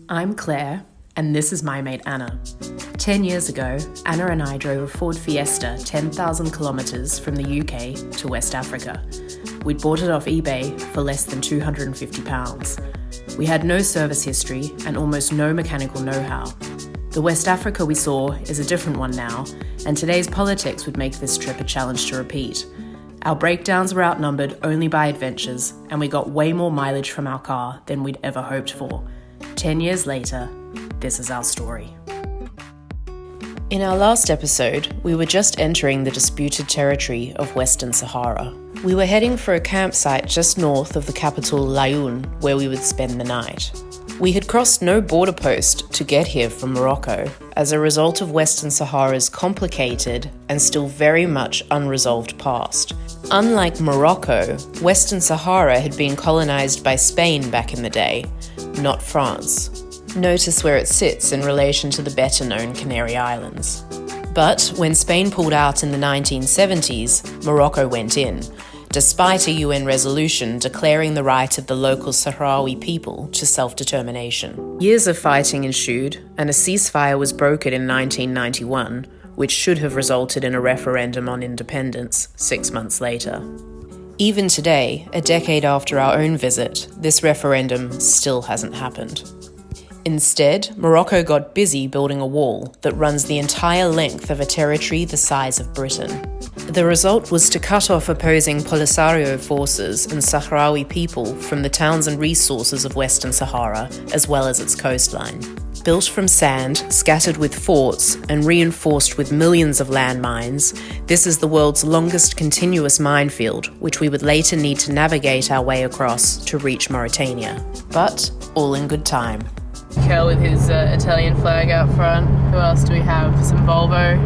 I'm Clare, and this is my mate Anna. 10 years ago, Anna and I drove a Ford Fiesta 10,000 kilometres from the UK to West Africa. We'd bought it off eBay for less than £250. We had no service history and almost no mechanical know-how. The West Africa we saw is a different one now, and today's politics would make this trip a challenge to repeat. Our breakdowns were outnumbered only by adventures, and we got way more mileage from our car than we'd ever hoped for. 10 years later, this is our story. In our last episode, we were just entering the disputed territory of Western Sahara. We were heading for a campsite just north of the capital Laayoune, where we would spend the night. We had crossed no border post to get here from Morocco as a result of Western Sahara's complicated and still very much unresolved past. Unlike Morocco, Western Sahara had been colonized by Spain back in the day, not France. Notice where it sits in relation to the better-known Canary Islands. But when Spain pulled out in the 1970s, Morocco went in, despite a UN resolution declaring the right of the local Sahrawi people to self-determination. Years of fighting ensued, and a ceasefire was brokered in 1991, which should have resulted in a referendum on independence 6 months later. Even today, a decade after our own visit, this referendum still hasn't happened. Instead, Morocco got busy building a wall that runs the entire length of a territory the size of Britain. The result was to cut off opposing Polisario forces and Sahrawi people from the towns and resources of Western Sahara, as well as its coastline. Built from sand, scattered with forts, and reinforced with millions of landmines, this is the world's longest continuous minefield, which we would later need to navigate our way across to reach Mauritania. But all in good time. Kel with his Italian flag out front. Who else do we have? Some Volvo.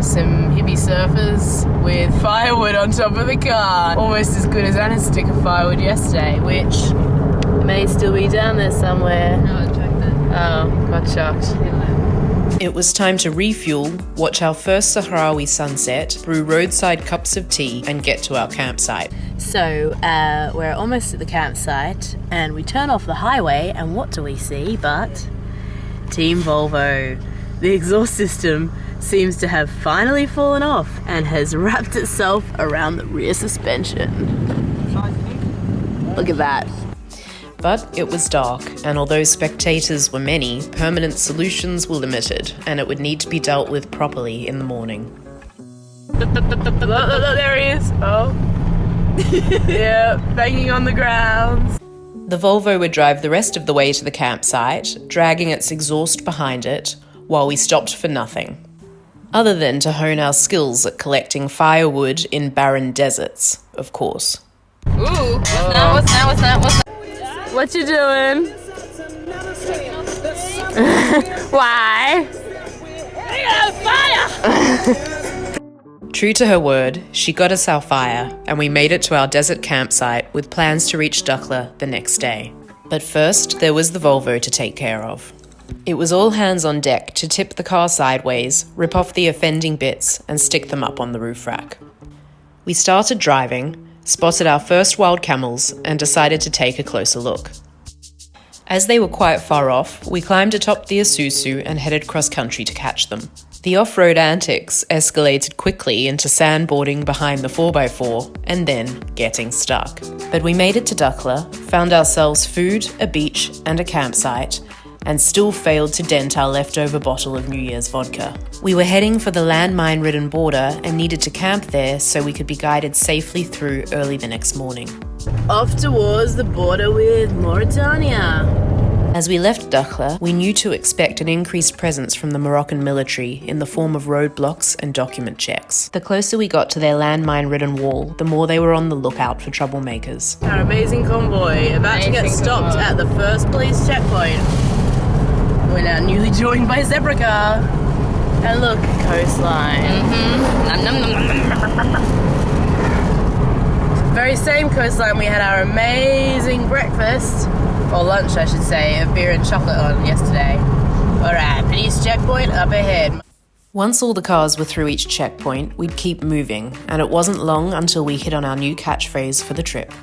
Some hippie surfers with firewood on top of the car. Almost as good as Anna's stick of firewood yesterday, which may still be down there somewhere. No, I checked it. Oh, got shocked. It was time to refuel, watch our first Sahrawi sunset, brew roadside cups of tea, and get to our campsite. So, we're almost at the campsite, and we turn off the highway, and what do we see but Team Volvo. The exhaust system seems to have finally fallen off and has wrapped itself around the rear suspension. Look at that. But it was dark, and although spectators were many, permanent solutions were limited, and it would need to be dealt with properly in the morning. There he is. Oh. Yeah, banging on the ground. The Volvo would drive the rest of the way to the campsite, dragging its exhaust behind it, while we stopped for nothing. Other than to hone our skills at collecting firewood in barren deserts, of course. Ooh, what's that? What you doing? Why? I got fire! True to her word, she got us our fire, and we made it to our desert campsite with plans to reach Dakhla the next day. But first, there was the Volvo to take care of. It was all hands on deck to tip the car sideways, rip off the offending bits, and stick them up on the roof rack. We started driving, spotted our first wild camels, and decided to take a closer look. As they were quite far off, we climbed atop the Isuzu and headed cross-country to catch them. The off-road antics escalated quickly into sandboarding behind the 4x4 and then getting stuck. But we made it to Dakhla, found ourselves food, a beach, and a campsite, and still failed to dent our leftover bottle of New Year's vodka. We were heading for the landmine-ridden border and needed to camp there so we could be guided safely through early the next morning. Off towards the border with Mauritania. As we left Dakhla, we knew to expect an increased presence from the Moroccan military in the form of roadblocks and document checks. The closer we got to their landmine-ridden wall, the more they were on the lookout for troublemakers. Our amazing convoy about to get stopped at the first police checkpoint. We're now newly joined by zebra car. And look, coastline. Very same coastline we had our amazing breakfast, or lunch I should say, of beer and chocolate on yesterday. Alright, police checkpoint up ahead. Once all the cars were through each checkpoint, we'd keep moving, and it wasn't long until we hit on our new catchphrase for the trip.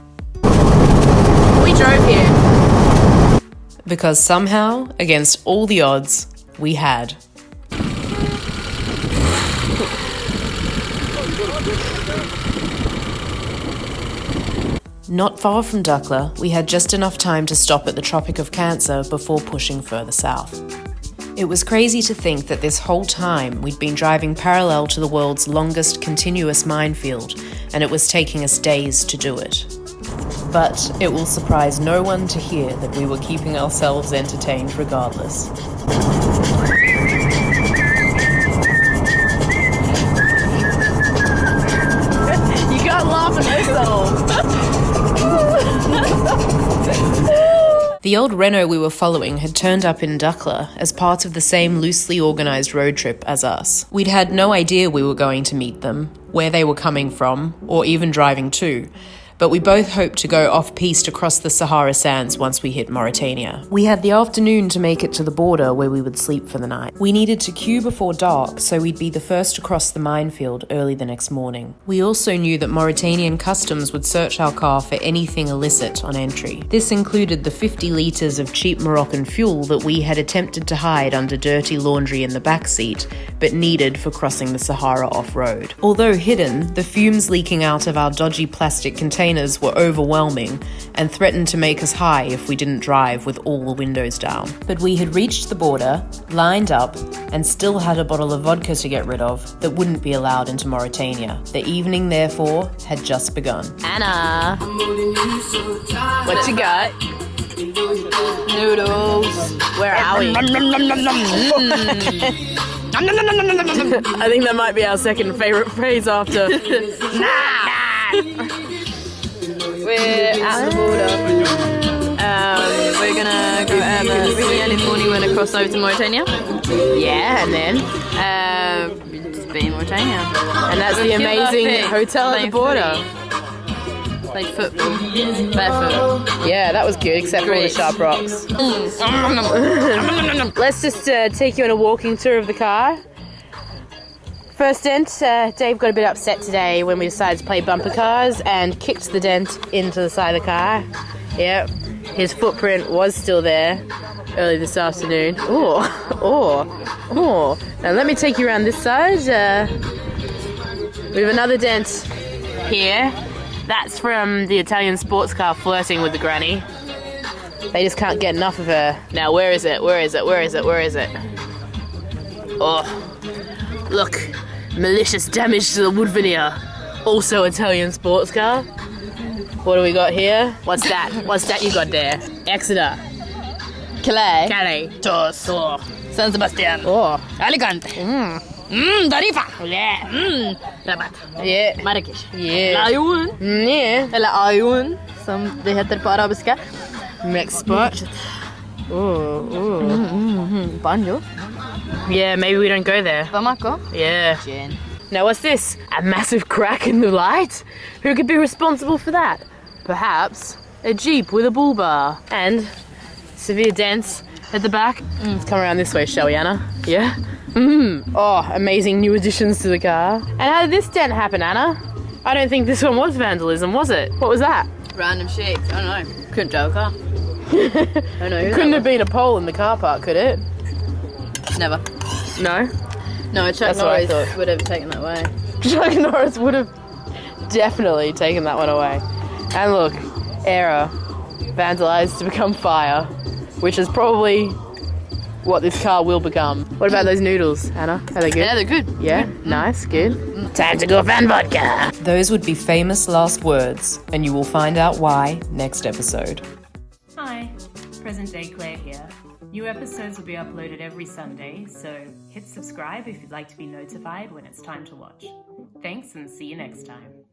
We drove here. Because somehow, against all the odds, we had. Not far from Dakhla, we had just enough time to stop at the Tropic of Cancer before pushing further south. It was crazy to think that this whole time we'd been driving parallel to the world's longest continuous minefield, and it was taking us days to do it. But it will surprise no one to hear that we were keeping ourselves entertained regardless. You can't laugh at this though. The old Renault we were following had turned up in Dakhla as part of the same loosely organised road trip as us. We'd had no idea we were going to meet them, where they were coming from, or even driving to, but we both hoped to go off-piste across the Sahara sands once we hit Mauritania. We had the afternoon to make it to the border where we would sleep for the night. We needed to queue before dark, so we'd be the first to cross the minefield early the next morning. We also knew that Mauritanian customs would search our car for anything illicit on entry. This included the 50 litres of cheap Moroccan fuel that we had attempted to hide under dirty laundry in the back seat, but needed for crossing the Sahara off-road. Although hidden, the fumes leaking out of our dodgy plastic containers were overwhelming and threatened to make us high if we didn't drive with all the windows down. But we had reached the border, lined up, and still had a bottle of vodka to get rid of that wouldn't be allowed into Mauritania. The evening, therefore, had just begun. Anna, what you got? Noodles. Where are we? I think that might be our second favourite phrase after. We're at the border. We're gonna go over California. We're gonna cross over to Mauritania. Yeah, and then Just be in Mauritania. and that's the amazing hotel at the border. Like football. Barefoot. Yeah, that was good, except for all the sharp rocks. Let's just take you on a walking tour of the car. First dent, Dave got a bit upset today when we decided to play bumper cars and kicked the dent into the side of the car. Yep, his footprint was still there early this afternoon. Oh. Now let me take you around this side. We have another dent here. That's from the Italian sports car flirting with the granny. They just can't get enough of her. Now where is it? Oh, look. Malicious damage to the wood veneer. Also Italian sports car. What do we got here? What's that you got there? Exeter. Clare. Tours. San Sebastian. Oh. Alicante. Tarifa. Yeah. Rabat. Yeah. Marrakesh. Yeah. Ayun. Yeah. Eller Ayun, som det heter på arabiska. Next spot. Banjo. Yeah, maybe we don't go there. Bamako. Yeah. Gin. Now what's this? A massive crack in the light? Who could be responsible for that? Perhaps a Jeep with a bull bar. And severe dents at the back. Let's come around this way, shall we, Anna? Yeah? Oh, amazing new additions to the car. And how did this dent happen, Anna? I don't think this one was vandalism, was it? What was that? Random shit. I don't know. Couldn't drive a car. I know. Couldn't have been a pole in the car park, could it? Never. No? No, Chuck That's what I Norris thought. would have taken that way. Chuck Norris would have definitely taken that one away. And look, error. Vandalised to become fire, which is probably what this car will become. What about those noodles, Anna? Are they good? Yeah, they're good. Yeah? Nice, good. Time to go fan vodka! Those would be famous last words, and you will find out why next episode. Hi, present day Clare here. New episodes will be uploaded every Sunday, so hit subscribe if you'd like to be notified when it's time to watch. Thanks and see you next time.